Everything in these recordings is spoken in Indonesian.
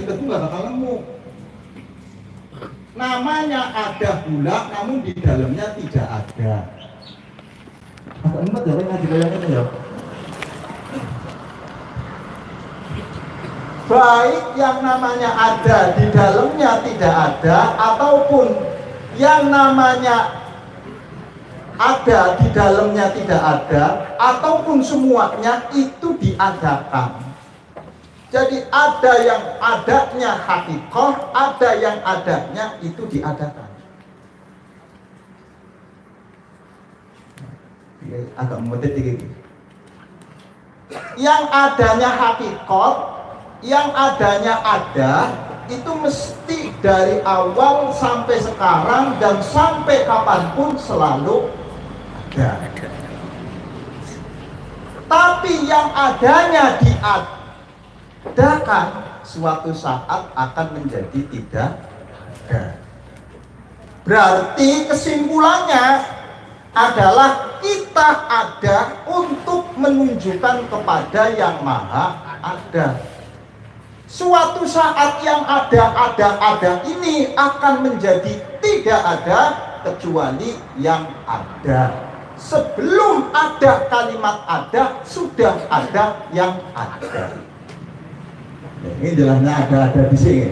kita tuh nggak bakal nemu. Namanya ada gula, namun di dalamnya tidak ada. Agak empat ya, ngaji bayangin ya. Baik yang namanya ada di dalamnya tidak ada, ataupun yang namanya ada di dalamnya tidak ada, ataupun semuanya itu diadakan. Jadi ada yang adanya hakikoh, ada yang adanya itu diadakan. Agak mudah dikit. Yang adanya hakikat, yang adanya ada, itu mesti dari awal sampai sekarang dan sampai kapanpun selalu ada. Tapi yang adanya diadakan suatu saat akan menjadi tidak ada. Berarti kesimpulannya adalah kita ada untuk menunjukkan kepada yang maha ada. Suatu saat yang ada ini akan menjadi tidak ada kecuali yang ada. Sebelum ada kalimat ada, sudah ada yang ada. Ini jelasnya ada di sini.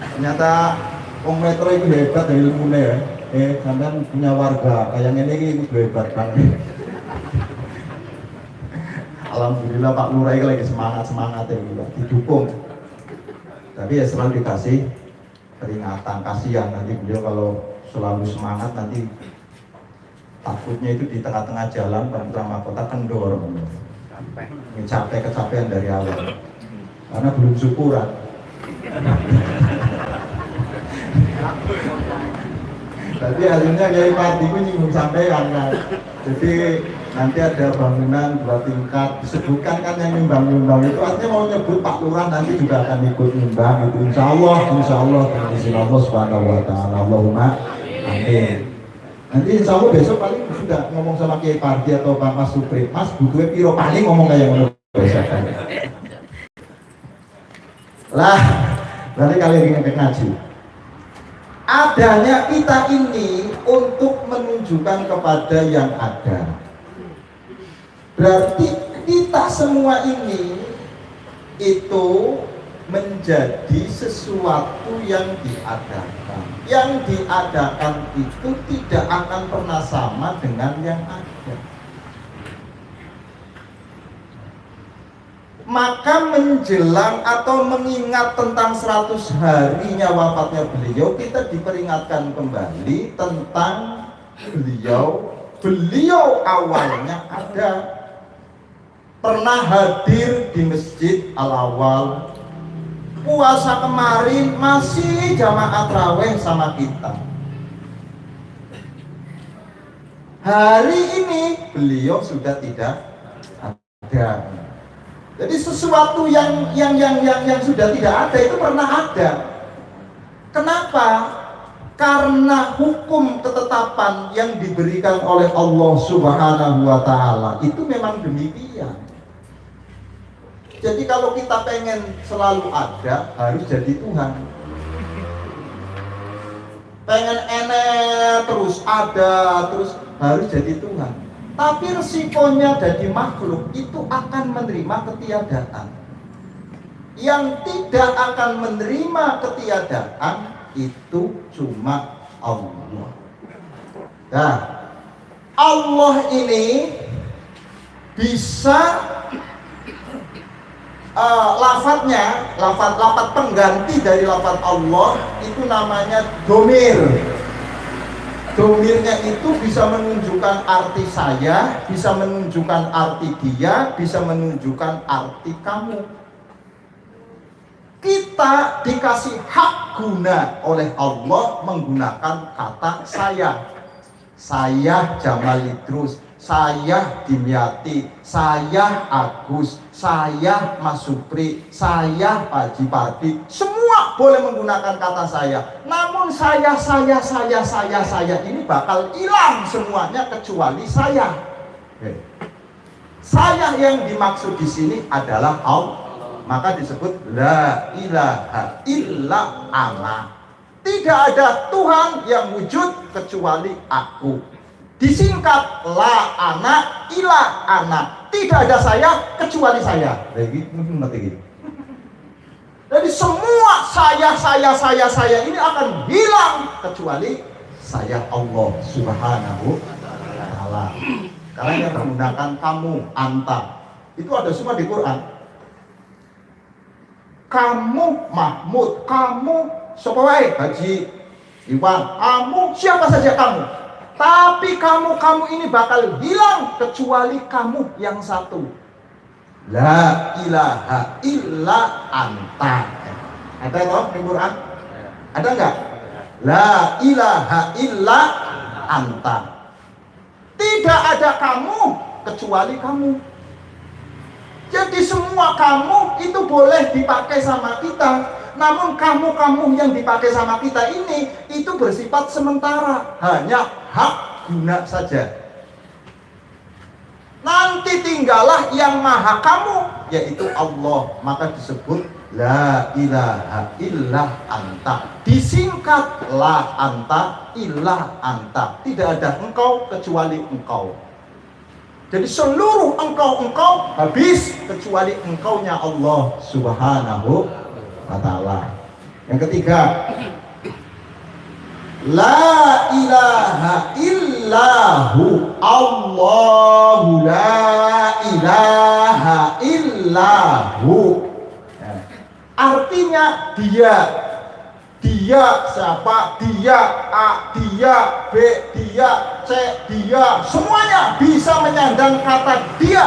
Ternyata Om Metro itu hebat dari ilmunya ya. Sampai punya warga kayak ini itu hebat banget. Alhamdulillah Pak Lurah lagi semangat ya juga didukung. Tapi ya selalu dikasih peringatan, kasihan nanti beliau kalau selalu semangat nanti takutnya itu di tengah-tengah jalan Putra Kota kendor, capek kecapean dari awal karena belum syukuran. Tapi hasilnya kayak Pak Diku nyinggung sampean kan. Jadi nanti ada bangunan 2 tingkat disebutkan kan yang nyumbang itu artinya mau nyebut Pak Lurah nanti juga akan ikut nyumbang itu insya Allah dengan izin Allah Subhanahu wa ta'ala. Allahumma amin. Nanti insya Allah besok paling sudah ngomong sama Kiai Pardi atau Pak Mas Supri, Mas butuhnya piro, paling ngomong kayak ngono besok kan. Lah nanti kalian ingin ngaji. Adanya kita ini untuk menunjukkan kepada yang ada. Berarti kita semua ini itu menjadi sesuatu yang diadakan. Yang diadakan itu tidak akan pernah sama dengan yang ada. Maka menjelang atau mengingat tentang 100 harinya wafatnya beliau, kita diperingatkan kembali tentang beliau awalnya ada, pernah hadir di Masjid Al-Awwal, puasa kemarin masih jamaah tarawih sama kita. Hari ini beliau sudah tidak ada. Jadi sesuatu yang sudah tidak ada itu pernah ada. Kenapa? Karena hukum ketetapan yang diberikan oleh Allah Subhanahu wa ta'ala itu memang demikian. Jadi kalau kita pengen selalu ada, harus jadi Tuhan. Pengen enak terus ada, terus harus jadi Tuhan. Tapi resikonya jadi makhluk itu akan menerima ketiadaan. Yang tidak akan menerima ketiadaan itu cuma Allah. Nah, Allah ini bisa lafaz pengganti dari lafaz Allah itu namanya domir. Domirnya itu bisa menunjukkan arti saya, bisa menunjukkan arti dia, bisa menunjukkan arti kamu. Kita dikasih hak guna oleh Allah menggunakan kata saya. Saya Jamal Idrus, saya Dimyati, saya Agus, saya Mas Supri, saya Haji Pardi. Semua boleh menggunakan kata saya. Namun saya ini bakal hilang semuanya kecuali saya. Saya yang dimaksud di sini adalah Allah. maka disebut la ilaha illa ana. Tidak ada Tuhan yang wujud kecuali aku. Disingkat la ana ila ana. Tidak ada saya kecuali saya. Jadi semua saya ini akan hilang kecuali saya Allah Subhanahu wa taala. Kalian yang menggunakan kamu, anta, itu ada semua di Quran. Kamu Mahmud, kamu Sopawai, Haji, Iwan, kamu siapa saja kamu. Tapi kamu ini bakal hilang kecuali kamu yang satu. La ilaha illa anta. Ada toh di Quran? Ada enggak? La ilaha illa anta. Tidak ada kamu kecuali kamu. Jadi semua kamu itu boleh dipakai sama kita. Namun kamu yang dipakai sama kita ini itu bersifat sementara, hanya hak guna saja. Nanti tinggallah yang maha kamu, yaitu Allah. Maka disebut la ilaha illa anta. Disingkat la anta illa anta. Tidak ada engkau kecuali engkau. Jadi seluruh engkau habis kecuali engkaunya Allah Subhanahu wa ta'ala. Yang ketiga, la ilaha illahu, Allahu la ilaha illahu. Artinya dia siapa? Dia A, dia B, dia C, dia, semuanya bisa menyandang kata dia.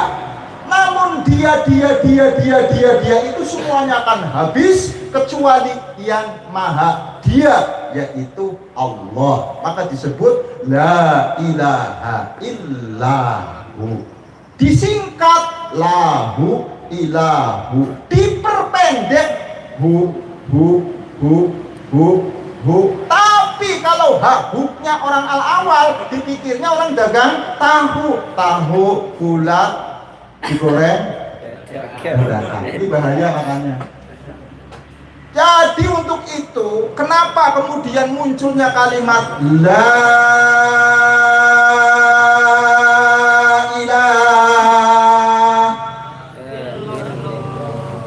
Namun dia itu semuanya akan habis kecuali yang maha dia, yaitu Allah. Maka disebut la ilaha illahu. Disingkat lahu ilahu. Diperpendek hu. Tapi kalau huknya orang al-awal, dipikirnya orang dagang tahu bulat digoreng. Ini bahaya makanya. Jadi untuk itu, kenapa kemudian munculnya kalimat la ilaha?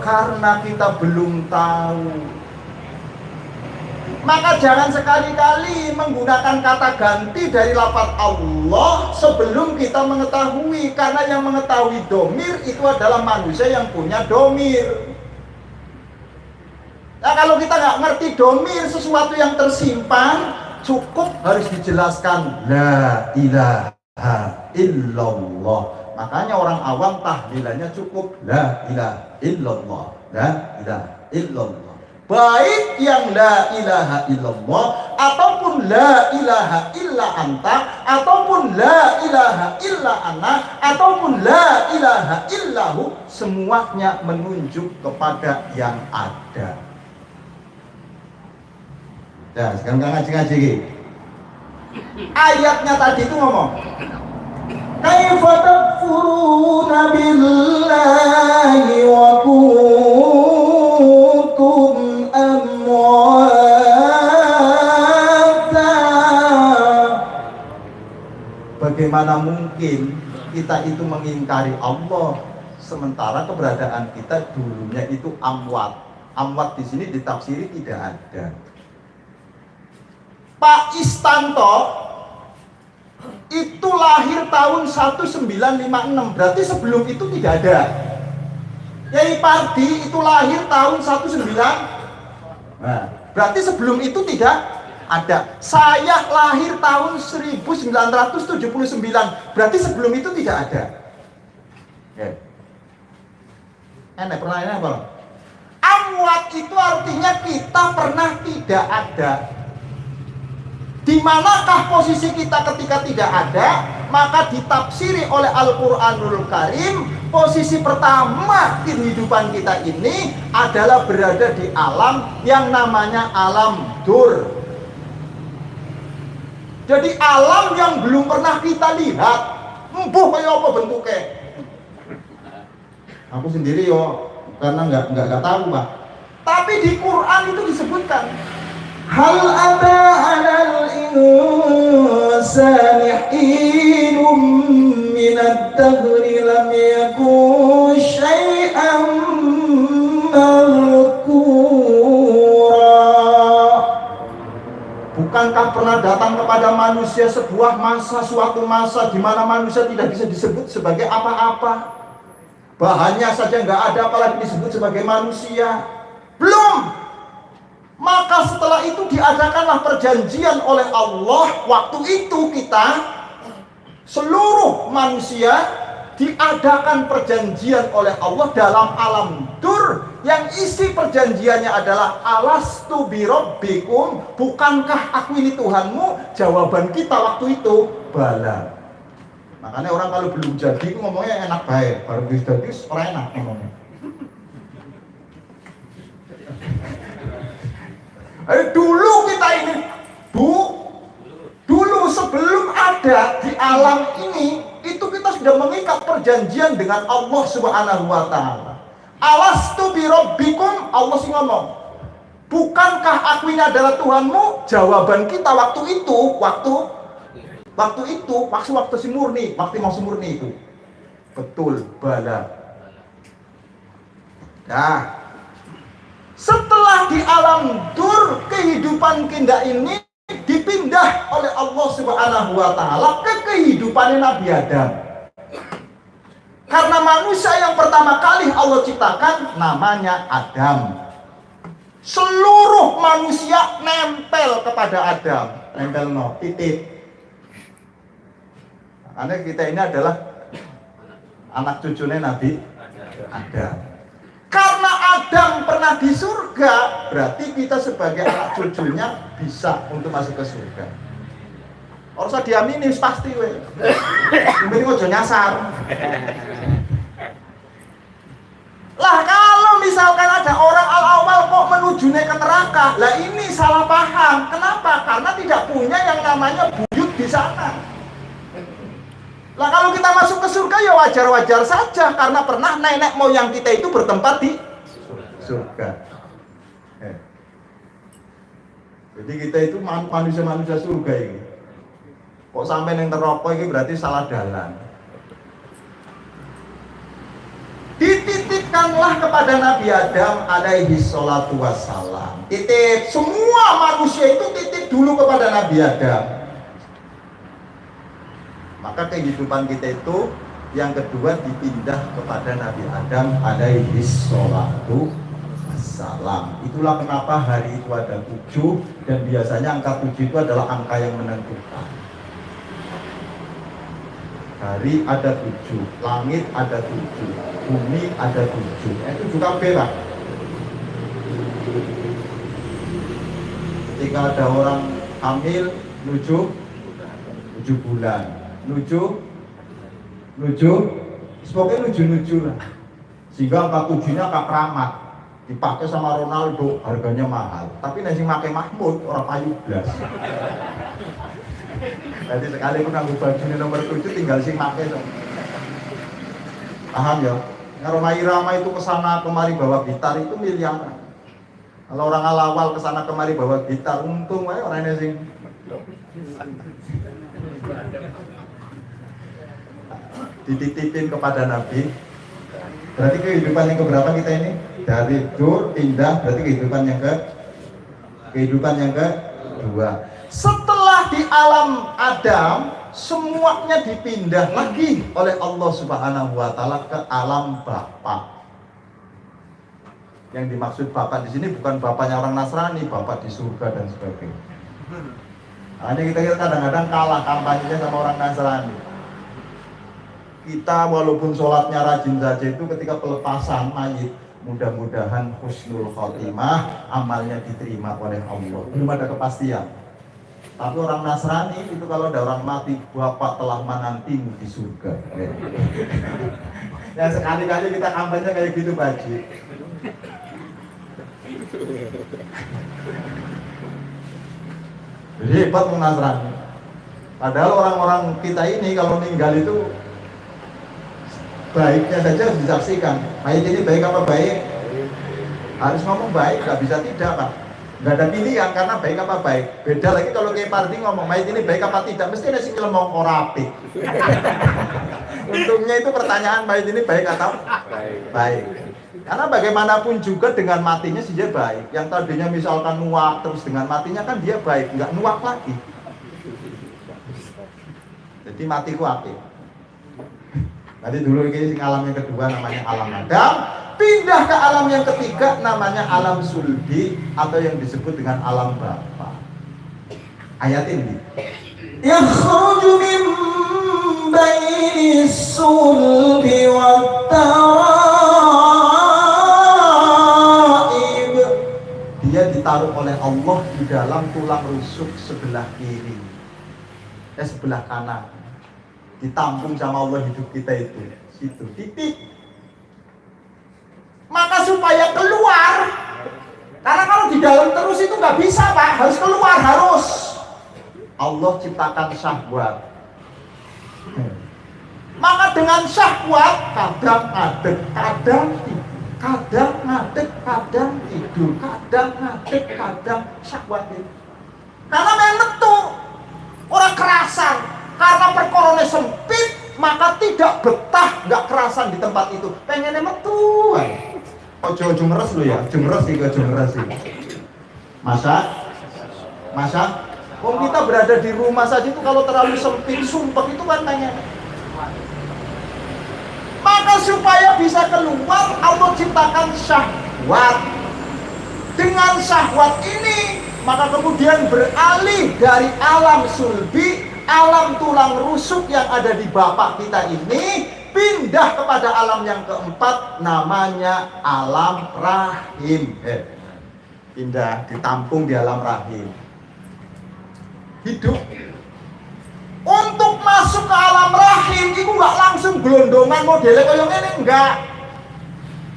Karena kita belum tahu. Maka jangan sekali-kali menggunakan kata ganti dari lafaz Allah sebelum kita mengetahui. Karena yang mengetahui domir itu adalah manusia yang punya domir. Nah kalau kita nggak ngerti domir, sesuatu yang tersimpan, cukup harus dijelaskan la ilaha illallah. Makanya orang awam tahlilannya cukup la ilaha illallah, la ilaha illallah. Baik yang la ilaha illallah ataupun la ilaha illa anta ataupun la ilaha illa ana ataupun la ilaha illahu, semuanya menunjuk kepada yang ada. Ya, sekarang ngaji-ngaji. Ayatnya tadi itu ngomong, kaifa takfuruna billahi wa kuntum amwata. Bagaimana mungkin kita itu mengingkari Allah sementara keberadaan kita dulunya itu amwat. Amwat di sini ditafsiri tidak ada. Pak Istanto itu lahir tahun 1956, berarti sebelum itu tidak ada. Yai Pardi itu lahir tahun 19, nah, berarti sebelum itu tidak ada. Saya lahir tahun 1979, berarti sebelum itu tidak ada. Enak pertanyaannya apa? Amwat itu artinya kita pernah tidak ada. Di manakah posisi kita ketika tidak ada? Maka ditafsiri oleh Al-Quranul Karim, posisi pertama kehidupan kita ini adalah berada di alam yang namanya alam dur. Jadi alam yang belum pernah kita lihat. Empuh kayak apa bentuknya? Aku sendiri yo karena nggak tahu Pak. Tapi di Quran itu disebutkan hal ata 'alal insani hinum minad dahri lam yakun syai'an madhkura. Bukankah pernah datang kepada manusia sebuah masa, suatu masa di mana manusia tidak bisa disebut sebagai apa-apa? Bahannya saja nggak ada, apalagi disebut sebagai manusia. Belum. Maka setelah itu diadakanlah perjanjian oleh Allah. Waktu itu kita seluruh manusia diadakan perjanjian oleh Allah dalam alam dur, yang isi perjanjiannya adalah alastu birabbikum, bukankah aku ini Tuhanmu? Jawaban kita waktu itu bala. Makanya orang kalau belum jadi ngomongnya enak baik, baru bisa jadi orang enak ngomongnya. Dulu kita ini, dulu sebelum ada di alam ini, itu kita sudah mengikat perjanjian dengan Allah Subhanahu wa Ta'ala. Alastu birabbikum, Allah sih ngomong, bukankah aku ini adalah Tuhanmu? Jawaban kita waktu itu, waktu si murni, waktu mau murni itu, betul, bala. Nah, setelah di alam dur, kehidupan kita ini dipindah oleh Allah Subhanahu wa Ta'ala ke kehidupan Nabi Adam. Karena manusia yang pertama kali Allah ciptakan namanya Adam. Seluruh manusia nempel kepada Adam, nempel titik. Karena kita ini adalah anak cucunya Nabi Adam. Karena Adam pernah di surga, berarti kita sebagai anak cucunya bisa untuk masuk ke surga. Harus diamini pasti we. Ini ojo nyasar. Lah kalau misalkan ada orang awal kok menuju ke neraka, lah ini salah paham. Kenapa? Karena tidak punya yang namanya buyut di sana. Lah kalau kita masuk ke surga ya wajar-wajar saja, karena pernah nenek moyang kita itu bertempat di surga. Jadi kita itu manusia-manusia surga ini. Kok sampai yang terokok ini berarti salah jalan. Dititipkanlah kepada Nabi Adam alaihi salatu wassalam. Titip, semua manusia itu titip dulu kepada Nabi Adam. Maka kehidupan kita itu yang kedua dipindah kepada Nabi Adam alaihi salatu wassalam. Itulah kenapa hari itu ada 7, dan biasanya angka 7 itu adalah angka yang menentukan. Hari ada 7, langit ada 7, bumi ada 7. Itu juga beda. Ketika ada orang hamil 7 bulan. Nuju, pokoknya nuju lah. Sehingga angka 7-nya angka keramat. Dipakai sama Ronaldo, harganya mahal. Tapi nasi pakai Mahmud, orang payu blas. Jadi sekali pun aku bajunya nomor 7 tinggal sing pakai. Paham ya? Romai Rama itu kesana kemari bawa gitar itu miliaran. Kalau orang awal kesana kemari bawa gitar, untung wae orangnya sing dititipin kepada Nabi. Berarti kehidupan yang keberapa kita ini? Dari dur pindah, berarti kehidupan yang kedua. Setelah di alam Adam, semuanya dipindah lagi oleh Allah Subhanahu wa Ta'ala ke alam Bapa. Yang dimaksud Bapa di sini bukan bapaknya orang Nasrani, Bapa di surga dan sebagainya. Hanya kita kadang-kadang kalah kampanyenya sama orang Nasrani. Kita walaupun sholatnya rajin saja itu ketika pelepasan mayit, mudah-mudahan husnul khotimah, amalnya diterima oleh Allah. Belum ada kepastian. Tapi orang Nasrani itu kalau ada orang mati, Bapak telah menantimu di surga. Ya sekali-kali kita kampanye kayak gitu Pak Haji. Jadi hebat orang Nasrani. Padahal orang-orang kita ini kalau meninggal itu baiknya saja harus disaksikan. Mayit ini baik apa baik? Harus ngomong baik, nggak bisa tidak Pak. Nggak ada pilihan karena baik apa baik. Beda lagi kalau kayak Pardi ngomong mayit ini baik apa tidak, mesti ada sing ngomong ora apik. Untungnya itu pertanyaan mayit ini baik atau baik. Karena bagaimanapun juga dengan matinya sih dia baik. Yang tadinya misalkan nuak terus dengan matinya kan dia baik, nggak nuak lagi. Jadi matiku apik. Tadi dulu ini alam yang kedua namanya alam Adam, pindah ke alam yang ketiga namanya alam sulbi atau yang disebut dengan alam bapa. Ayat ini. Yakhruju min baini sulbi wat taraib. Dia ditaruh oleh Allah di dalam tulang rusuk sebelah kiri, sebelah kanan. Ditampung sama Allah hidup kita itu situ titik. Maka supaya keluar, karena kalau di dalam terus itu nggak bisa Pak, harus keluar, harus Allah ciptakan syahwat. Maka dengan syahwat kadang ngadeg, kadang tidur, kadang ngadeg, kadang tidur, kadang ngadeg, kadang syahwat itu. Karena memang metu orang kerasan. Karena perkorone sempit, maka tidak betah, nggak kerasan di tempat itu. Pengennya metu. Ojo ngeres lo ya, ngeres sih, ngeres sih. Masa, kita berada di rumah saja itu kalau terlalu sempit, sumpah itu kan pengen. Maka supaya bisa keluar, Allah ciptakan syahwat. Dengan syahwat ini, maka kemudian beralih dari alam sulbi, alam tulang rusuk yang ada di bapak kita ini, pindah kepada alam yang keempat namanya alam rahim. Pindah, ditampung di alam rahim. Hidup. Untuk masuk ke alam rahim itu nggak langsung gelondongan modelnya kayak ini, enggak.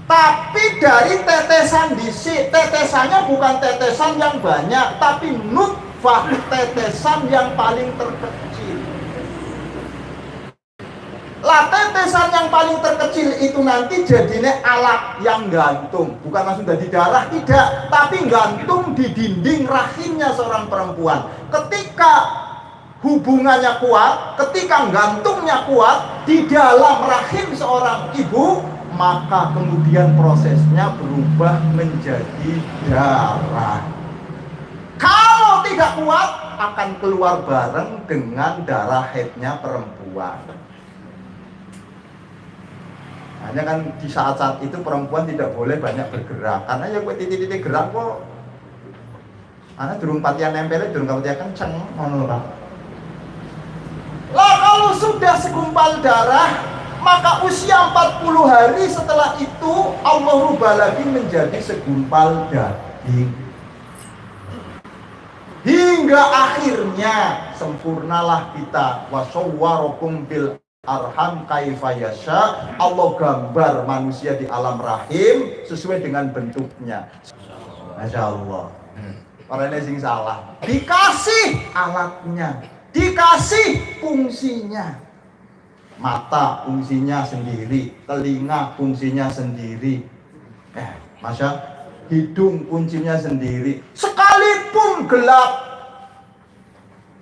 Tapi dari tetesan disi, tetesannya bukan tetesan yang banyak, tapi nutfah, tetesan yang paling terkecil. Lah tetesan yang paling terkecil itu nanti jadinya alat yang gantung, bukan langsung dari darah, tidak, tapi gantung di dinding rahimnya seorang perempuan. Ketika hubungannya kuat, ketika gantungnya kuat di dalam rahim seorang ibu, maka kemudian prosesnya berubah menjadi darah. Kalau tidak kuat, akan keluar bareng dengan darah haidnya perempuan. Hanya kan di saat-saat itu perempuan tidak boleh banyak bergerak, karena ya titik-titik gerak kok. Karena durung patian nempelnya, durung patian kenceng, ngono lho. Lah kalau sudah segumpal darah, maka usia 40 hari setelah itu Allah rubah lagi menjadi segumpal daging. Hingga akhirnya sempurnalah kita. Wa sawwarakum bil arham kaifa yasha. Allah gambar manusia di alam rahim sesuai dengan bentuknya. Masya Allah. Orangnya sing salah. Dikasih alatnya, dikasih fungsinya. Mata fungsinya sendiri, telinga fungsinya sendiri, masa hidung fungsinya sendiri, sekalipun gelap.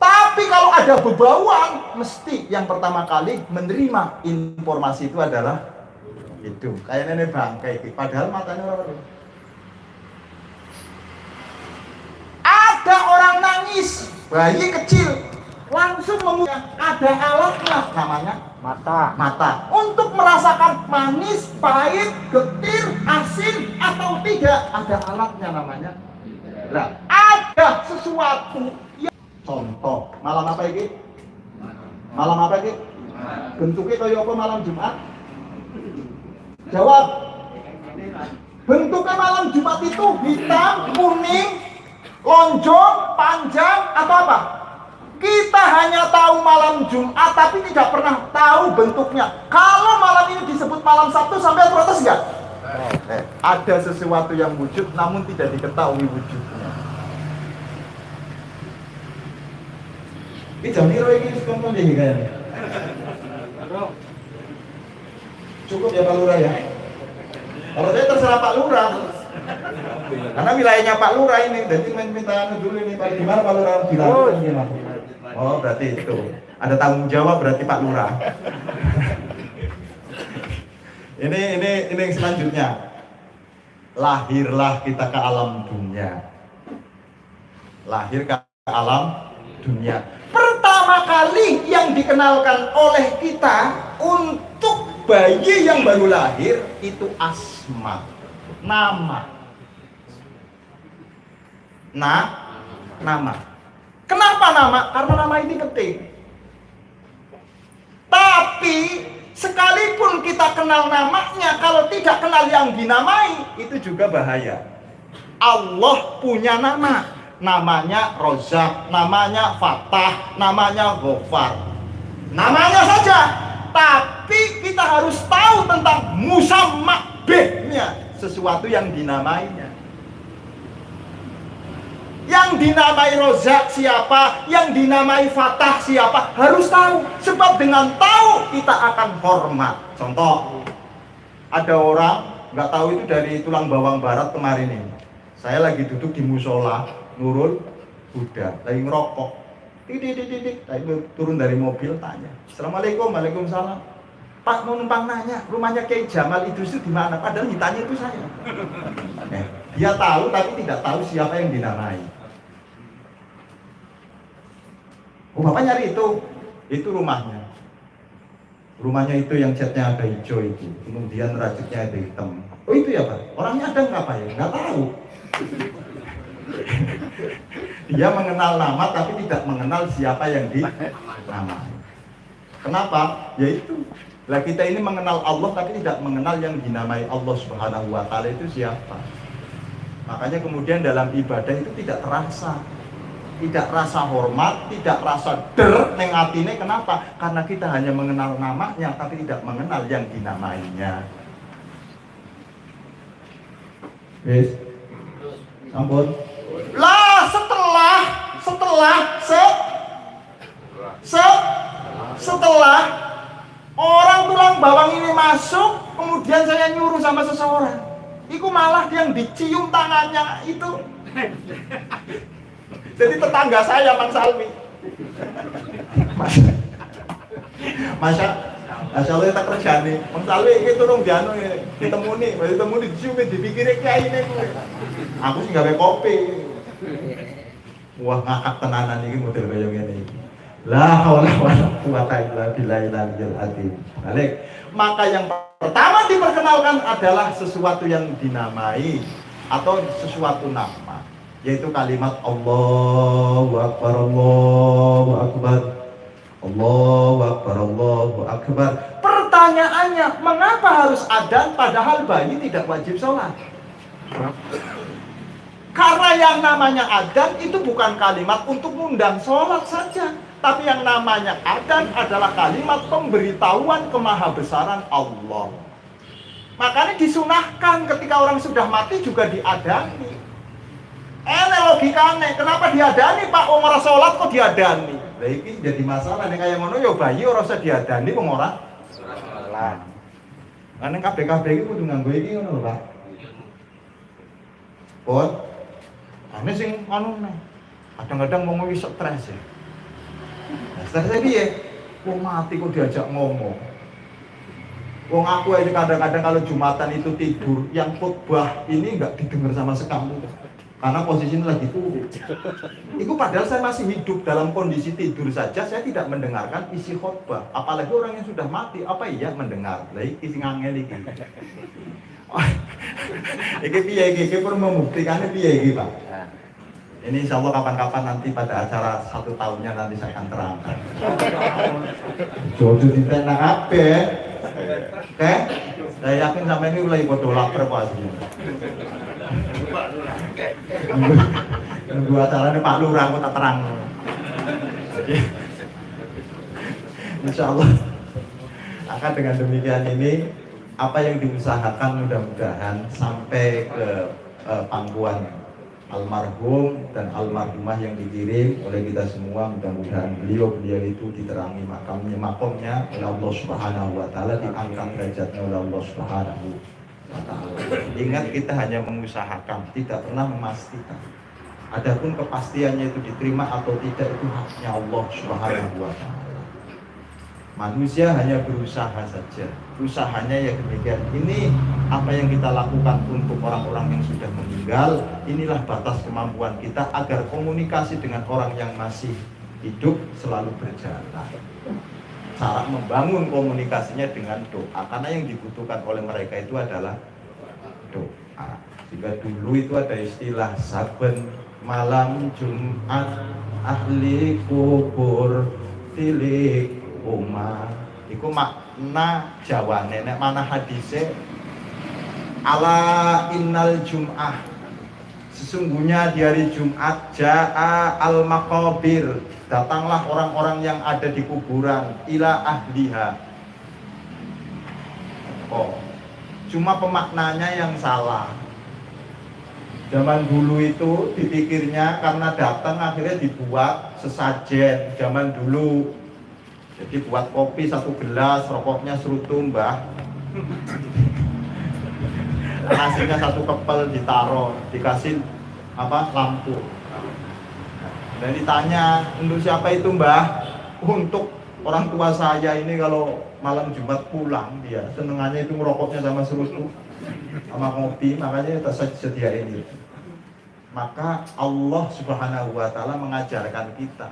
Tapi kalau ada bebauan, mesti yang pertama kali menerima informasi itu adalah hidung. Kayak nenek bangkai, padahal matanya orang. Ada orang nangis, bayi kecil, langsung ada alatnya namanya mata untuk merasakan manis, pahit, getir, asin atau tidak, ada alatnya namanya. Nah, ada sesuatu yang contoh malam apa ini? Bentuknya kayak apa malam Jumat? Jawab. Bentuknya malam Jumat itu hitam, kuning, lonjong, panjang atau apa? Kita hanya tahu malam Jumat, tapi tidak pernah tahu bentuknya. Kalau malam ini disebut malam Sabtu, sampai protes nggak? Ada sesuatu yang wujud, namun tidak diketahui wujudnya. Ini jam ini sekolah kan? Cukup ya Pak Lurah ya. Kalau saya terserah Pak Lurah. Karena wilayahnya Pak Lurah ini, jadi minta dulu ini Pak, gimana Pak Lurah dilakukan gimana? Oh berarti itu ada tanggung jawab berarti Pak Lurah. ini yang selanjutnya. Lahirlah kita ke alam dunia. Lahir ke alam dunia. Pertama kali yang dikenalkan oleh kita untuk bayi yang baru lahir itu asma, nama. Nama. Kenapa nama? Karena nama ini penting. Tapi sekalipun kita kenal namanya, kalau tidak kenal yang dinamai, itu juga bahaya. Allah punya nama, namanya Rozak, namanya Fatah, namanya Ghafar. Namanya saja, tapi kita harus tahu tentang musamma bihnya, sesuatu yang dinamainya. Yang dinamai Rozak siapa, yang dinamai Fatah siapa, harus tahu. Sebab dengan tahu kita akan hormat. Contoh, ada orang nggak tahu itu dari Tulang Bawang Barat kemarin ini. Saya lagi duduk di musola, Nurul Huda, lagi ngerokok. Titik, turun dari mobil tanya, Assalamualaikum, Waalaikumsalam. Pak mau numpang nanya, rumahnya Kiai Jamal Idris itu di mana? Padahal ditanya itu saya. Dia tahu tapi tidak tahu siapa yang dinamai. Oh bapak nyari itu rumahnya. Rumahnya itu yang catnya ada hijau itu, kemudian rajutnya ada hitam. Oh itu ya Pak, orangnya ada nggak Pak ya? Nggak tahu. Dia mengenal nama tapi tidak mengenal siapa yang dinamai. Kenapa? Yaitu lah kita ini mengenal Allah tapi tidak mengenal yang dinamai Allah Subhanahu wa taala itu siapa. Makanya kemudian dalam ibadah itu tidak terasa, tidak rasa hormat, tidak rasa neng atine. Kenapa? Karena kita hanya mengenal namanya tapi tidak mengenal yang dinamainya. Yes. Ampun. Lah setelah orang tulang bawang ini masuk, kemudian saya nyuruh sama seseorang. Iku malah yang dicium tangannya itu. Jadi tetangga saya, Mang Salmi. Masya Allah tak kerjane. Mang Salmi iki turung dianu ditemuni diciumi dipikire kiai ini. Aku sih gawe kopi. Wah ngakak tenanan iki model kaya ngene iki. La haula wala quwata illa billahil aliyyil azim. Balik. Maka yang pertama diperkenalkan adalah sesuatu yang dinamai atau sesuatu nama, yaitu kalimat Allahu Akbar, Allahu Akbar, Allahu Akbar, Allahu Akbar. Pertanyaannya, mengapa harus adzan padahal bayi tidak wajib sholat? Karena yang namanya adzan itu bukan kalimat untuk mengundang sholat saja, tapi yang namanya adzan adalah kalimat pemberitahuan kemahabesaran Allah. Makanya disunahkan ketika orang sudah mati juga diadani. Logikanya, kenapa diadani Pak? Orang sholat kok diadani? Nah ini jadi masalah nih, kayak ngono ya bayi orang usah diadani wong ora sholat. Karena kabeh-kabeh iki kudu nganggo iki ngono lho Pak. Pun ane sing anu nih. Kadang-kadang wong iki stres ya. Nah, stresnya piye? Wong mati kok diajak ngomong. Wong aku aja kadang-kadang kalau Jumatan itu tidur, yang khutbah ini enggak didengar sama sekali. Karena posisinya lagi turun. Itu padahal saya masih hidup dalam kondisi tidur saja, saya tidak mendengarkan isi khutbah. Apalagi orang yang sudah mati, apa iya mendengar? Lah iki sing angel iki. Iki piye iki perlu membuktikannya piye iki, Pak? Ini insya Allah kapan-kapan nanti pada acara 1 tahunnya nanti saya akan terangkan. Jodoh ditenang apa? Oke? Saya yakin sampai ini mulai bodoh lapar pasti. Nunggu acaranya Pak Lurah aku tak terang. Insya Allah akan dengan demikian ini apa yang diusahakan mudah-mudahan sampai ke pangkuan almarhum dan almarhumah yang dikirim oleh kita semua. Mudah-mudahan beliau itu diterangi makamnya oleh Allah Subhanahu wa taala, diangkat derajatnya oleh Allah Subhanahu wa taala. Ingat, kita hanya mengusahakan, tidak pernah memastikan. Adapun kepastiannya itu diterima atau tidak itu haknya Allah Subhanahu wa taala. Manusia hanya berusaha saja. Usahanya ya demikian. Ini apa yang kita lakukan untuk orang-orang yang sudah meninggal. Inilah batas kemampuan kita agar komunikasi dengan orang yang masih hidup selalu berjalan. Cara membangun komunikasinya dengan doa, karena yang dibutuhkan oleh mereka itu adalah doa. Jika dulu itu ada istilah saben malam Jumat ahli kubur tilik Uma, iku makna jawane, nek mana hadise ala innal jum'ah, sesungguhnya di hari Jumat ja'a al maqabir, datanglah orang-orang yang ada di kuburan ila ahliha. Oh, cuma pemaknanya yang salah. Zaman dulu itu dipikirnya karena datang akhirnya dibuat sesajen zaman dulu. Jadi buat kopi 1 gelas, rokoknya serutu mbah, nasinya 1 kepel ditaruh, dikasih lampu. Dan ditanya, untuk siapa itu mbah? Untuk orang tua saya ini kalau malam Jumat pulang, dia senengannya itu ngerokoknya sama serutu, sama kopi, makanya tersediain itu. Maka Allah Subhanahu wa taala mengajarkan kita,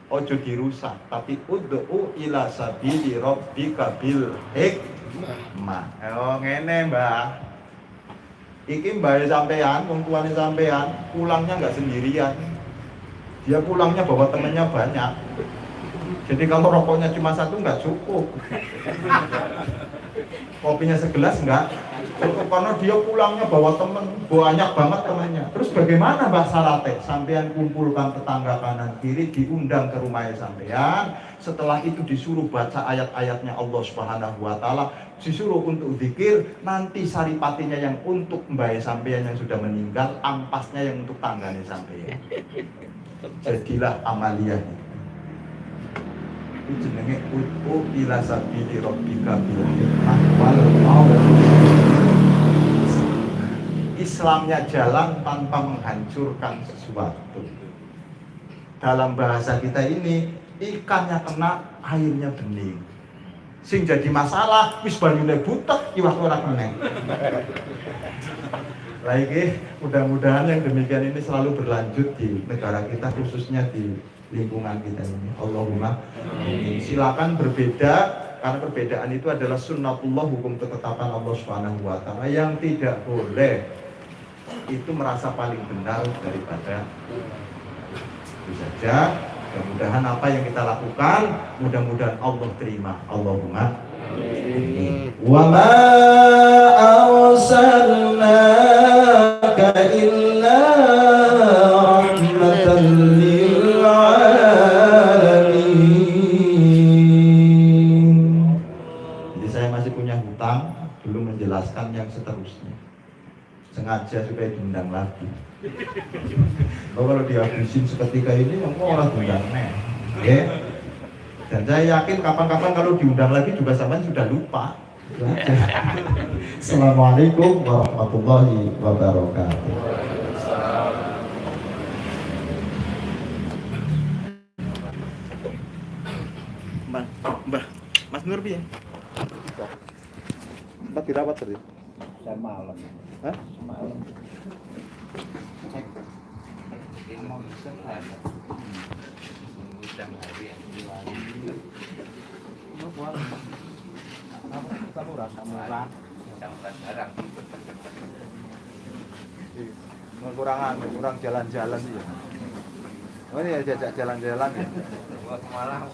ojo dirusak, tapi ud'u ila sabili rabbika bil hikmah. Oh ngene mbah, iki mbah sampean, wong tuane sampean pulangnya nggak sendirian, dia pulangnya bawa temennya banyak. Jadi kalau rokoknya cuma 1 nggak cukup, kopinya segelas nggak cukup, karena dia pulangnya bawa temen banyak banget temennya. Terus bagaimana mbah syaratnya? Sampean kumpulkan tetangga kanan kiri, diundang ke rumahnya sampean. Setelah itu disuruh baca ayat-ayatnya Allah Subhanahu wa taala, disuruh untuk zikir. Nanti saripatinya yang untuk mbah sampean yang sudah meninggal, ampasnya yang untuk tangganya sampean. Jadilah amaliyah. Itu jenenge ud'u ila sabili rabbika bil hikmah wal Islamnya jalan tanpa menghancurkan sesuatu. Dalam bahasa kita ini, ikannya kena, airnya bening. Sing jadi masalah, wis banyune butek, iwak ora kena. Lagi, mudah-mudahan yang demikian ini selalu berlanjut di negara kita, khususnya di lingkungan kita ini. Allahumma amin. Silakan berbeda, karena perbedaan itu adalah sunnatullah, hukum ketetapan Allah Subhanahu wa taala. Yang tidak boleh itu merasa paling benar daripada itu saja. Mudah-mudahan apa yang kita lakukan, mudah-mudahan Allah terima. Allahumma amin. Wa ma arsalnaka illa rahmatan lil alamin. Jadi saya masih punya hutang, belum menjelaskan yang seterusnya. Sengaja supaya diundang lagi. Kalau dihabisin seketika ini, yang mau orang diundang okay? Dan saya yakin kapan-kapan kalau diundang lagi juga sampai sudah lupa. Assalamualaikum warahmatullahi wabarakatuh. Mbah, Mas Nur piye? Mbak dirawat tadi? Saya malam. Hah? Malam. Cek. Ini mau bisa kan? Udah hari yang kamu rasa murah, sampai barang. Kurang jalan-jalan ya. Oh ini ya jajak jalan-jalan ya. Buat malam.